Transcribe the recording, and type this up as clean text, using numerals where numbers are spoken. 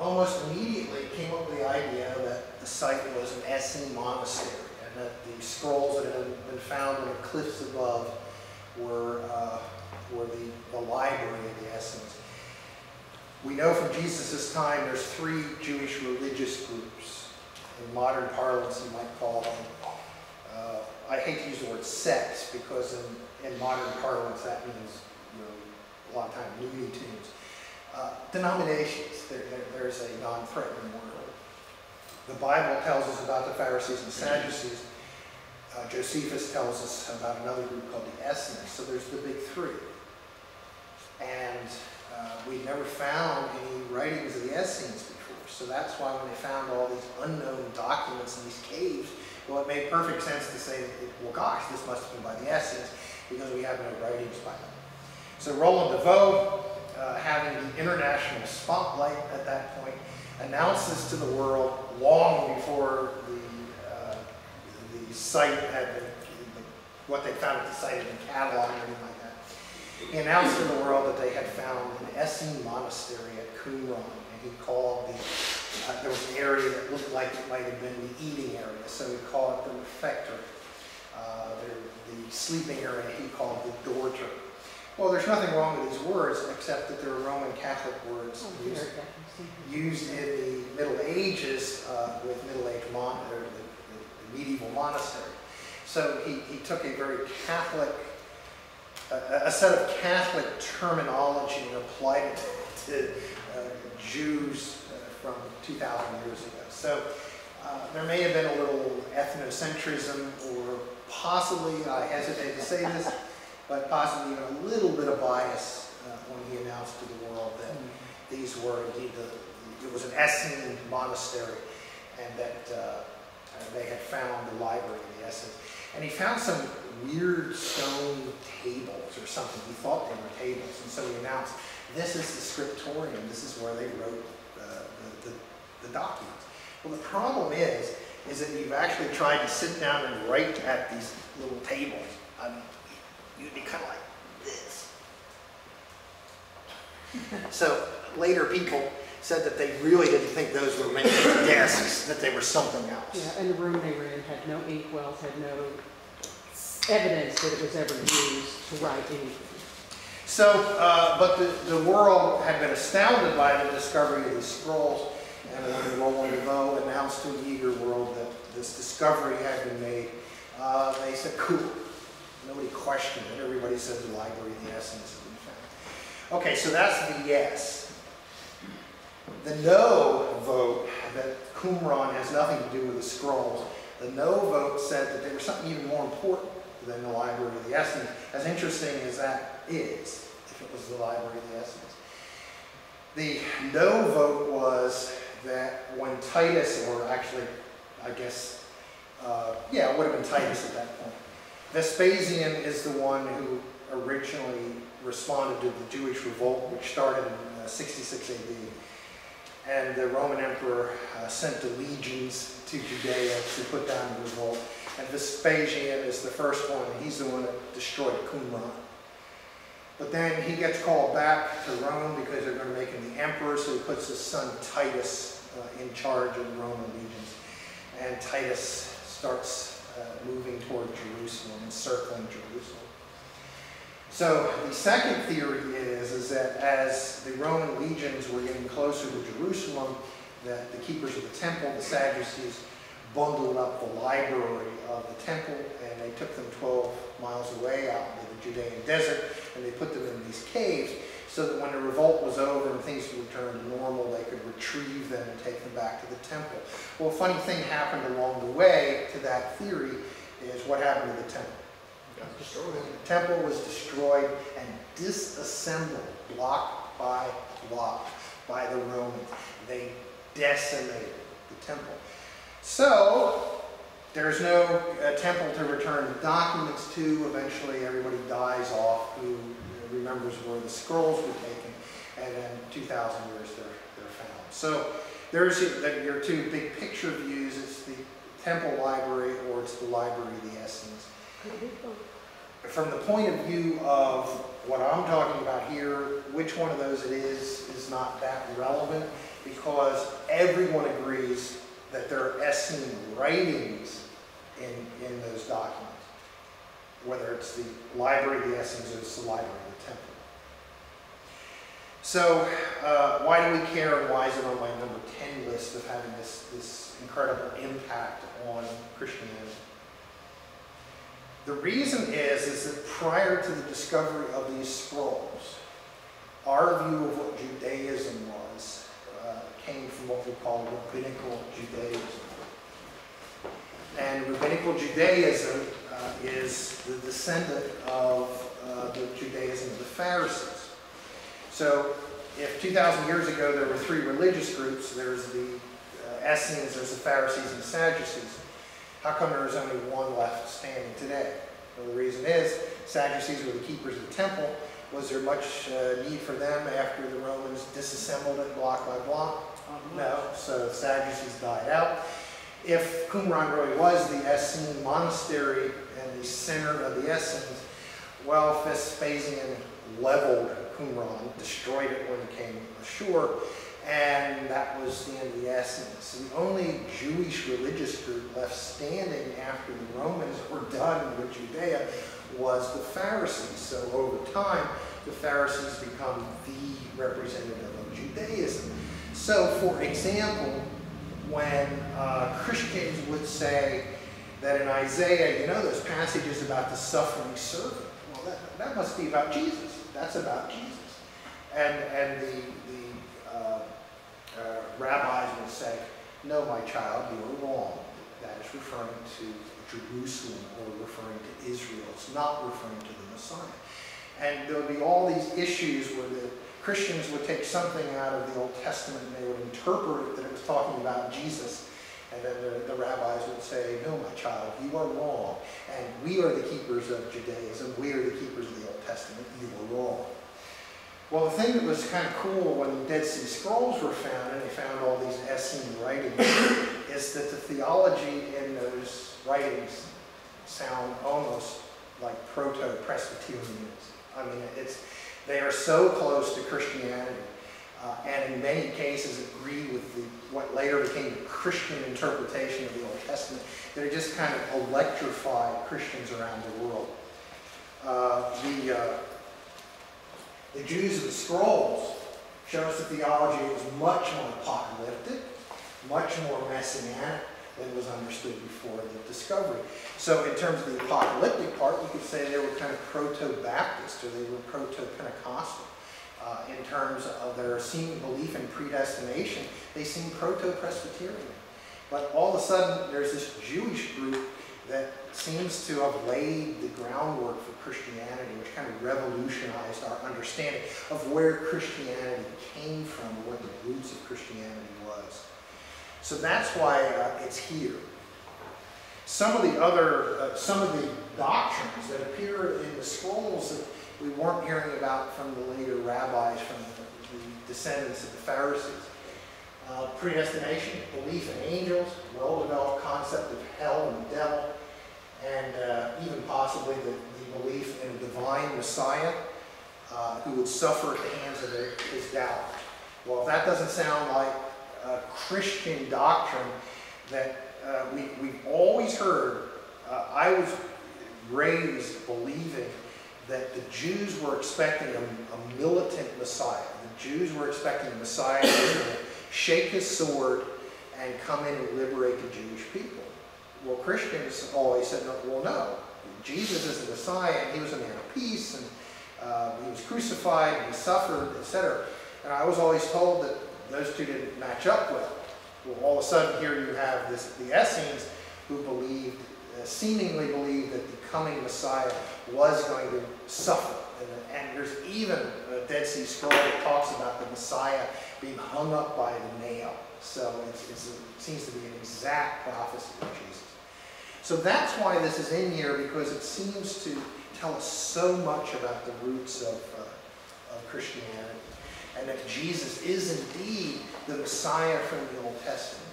almost immediately came up with the idea that the site was an Essene monastery, and that the scrolls that had been found on the cliffs above were the library of the Essenes. We know from Jesus' time there's 3 Jewish religious groups. In modern parlance, you might call them, I hate to use the word sects, because in modern parlance that means, a lot of times Looney Tunes. Denominations. There's a non-threatening word. The Bible tells us about the Pharisees and Sadducees. Josephus tells us about another group called the Essenes. So there's the big 3. And we never found any writings of the Essenes before. So that's why when they found all these unknown documents in these caves, well, it made perfect sense to say, well, gosh, this must have been by the Essenes, because we have no writings by them. So Roland de Vaux, having the international spotlight at that point, announces to the world, long before the site had been, what they found at the site had been cataloged or anything like that. He announced to the world that they had found an Essene monastery at Qumran, and he called there was an area that looked like it might have been the eating area, so he called it the refectory. The sleeping area he called the dortory. Well, there's nothing wrong with these words, except that they're Roman Catholic words used in the Middle Ages with Middle-Age the medieval monastery. So he took a very Catholic, a set of Catholic terminology and applied it to Jews from 2,000 years ago. So there may have been a little ethnocentrism, or possibly, I hesitate to say this, but possibly even a little bit of bias when he announced to the world that these were indeed, it was an Essene monastery, and that they had found the library of the Essenes. And he found some weird stone tables or something. He thought they were tables, and so he announced, this is the scriptorium, this is where they wrote the documents. Well, the problem is that you've actually tried to sit down and write at these little tables. I mean, you'd be kind of like this. So later people said that they really didn't think those were meant to be desks, that they were something else. Yeah, and the room they were in had no inkwells, had no evidence that it was ever used to write anything. So, but the world had been astounded by the discovery of these scrolls, and when Roland de Vaux announced to the eager world that this discovery had been made, they said, cool. Nobody questioned it. Everybody said the library of the Essenes had been found. Okay, so that's the yes. The no vote, that Qumran has nothing to do with the scrolls, the no vote said that they were something even more important than the library of the Essenes. As interesting as that is, if it was the library of the Essenes. The no vote was that when Titus, or actually, I guess, yeah, it would have been Titus at that point. Vespasian is the one who originally responded to the Jewish revolt, which started in 66 AD. And the Roman emperor sent the legions to Judea to put down the revolt. And Vespasian is the first one, and he's the one that destroyed Qumran. But then he gets called back to Rome because they're going to make him the emperor, so he puts his son Titus in charge of the Roman legions. And Titus starts moving toward Jerusalem, encircling Jerusalem. So the second theory is that as the Roman legions were getting closer to Jerusalem, that the keepers of the temple, the Sadducees, bundled up the library of the temple, and they took them 12 miles away out into the Judean desert, and they put them in these caves, so that when the revolt was over and things returned to normal, they could retrieve them and take them back to the temple. Well, a funny thing happened along the way to that theory is what happened to the temple. The temple was destroyed and disassembled block by block by the Romans. They decimated the temple. So there's no temple to return the documents to. Eventually everybody dies off who remembers where the scrolls were taken, and then 2,000 years they're found. So there's your two big picture views. It's the temple library, or it's the library of the Essenes. from the point of view of what I'm talking about here, which one of those it is not that relevant, because everyone agrees that there are Essene writings in those documents, whether it's the library of the Essenes or it's the library of the temple. So why do we care, and why is it on my number 10 list of having this incredible impact on Christianity? The reason is that prior to the discovery of these scrolls, our view of what Judaism was came from what we call rabbinical Judaism. And rabbinical Judaism is the descendant of the Judaism of the Pharisees. So if 2,000 years ago there were three religious groups, there's the Essenes, there's the Pharisees, and the Sadducees, how come there's only one left standing today? Well, the reason is Sadducees were the keepers of the temple. Was there much need for them after the Romans disassembled it block by block? No, so the Sadducees died out. If Qumran really was the Essene monastery and the center of the Essenes, well, Vespasian leveled Qumran, destroyed it when he came ashore, and that was the end of the Essenes. The only Jewish religious group left standing after the Romans were done with Judea was the Pharisees. So over time, the Pharisees become the representative of Judaism. So for example, when Christians would say that in Isaiah, you know, those passages about the suffering servant, well, that must be about Jesus. That's about Jesus. And the rabbis would say, no, my child, you are wrong. That is referring to Jerusalem or referring to Israel. It's not referring to the Messiah. And there would be all these issues where the Christians would take something out of the Old Testament and they would interpret it that it was talking about Jesus. And then the rabbis would say, no, my child, you are wrong. And we are the keepers of Judaism. We are the keepers of the Old Testament. You are wrong. Well, the thing that was kind of cool when the Dead Sea Scrolls were found, and they found all these Essene writings, is that the theology in those writings sound almost like proto-Presbyterianism. I mean, they are so close to Christianity, and in many cases agree with what later became the Christian interpretation of the Old Testament, that it just kind of electrified Christians around the world. The Jews of the Scrolls show us the theology was much more apocalyptic, much more messianic than was understood before the discovery. So in terms of the apocalyptic part, you could say they were kind of proto-Baptist or they were proto-Pentecostal. In terms of their seeming belief in predestination, they seem proto-Presbyterian. But all of a sudden, there's this Jewish group that seems to have laid the groundwork for Christianity, which kind of revolutionized our understanding of where Christianity came from, or what the roots of Christianity was. So that's why it's here. Some of the doctrines that appear in the scrolls that we weren't hearing about from the later rabbis, from the descendants of the Pharisees. Predestination, belief in angels, well-developed concept of hell and the devil, and even possibly the belief in a divine Messiah who would suffer at the hands of his doubt. Well, if that doesn't sound like a Christian doctrine that we've always heard, I was raised believing that the Jews were expecting a militant Messiah. The Jews were expecting a Messiah who was going to shake his sword and come in and liberate the Jewish people. Well, Christians always said, well, no, Jesus is the Messiah, and he was a man of peace, and he was crucified, and he suffered, etc. And I was always told that those two didn't match up well. Well, all of a sudden here you have the Essenes who believed, seemingly believed that the coming Messiah was going to suffer. And there's even a Dead Sea Scroll that talks about the Messiah being hung up by the nail. So it seems to be an exact prophecy of Jesus. So that's why this is in here, because it seems to tell us so much about the roots of Christianity. And that Jesus is indeed the Messiah from the Old Testament.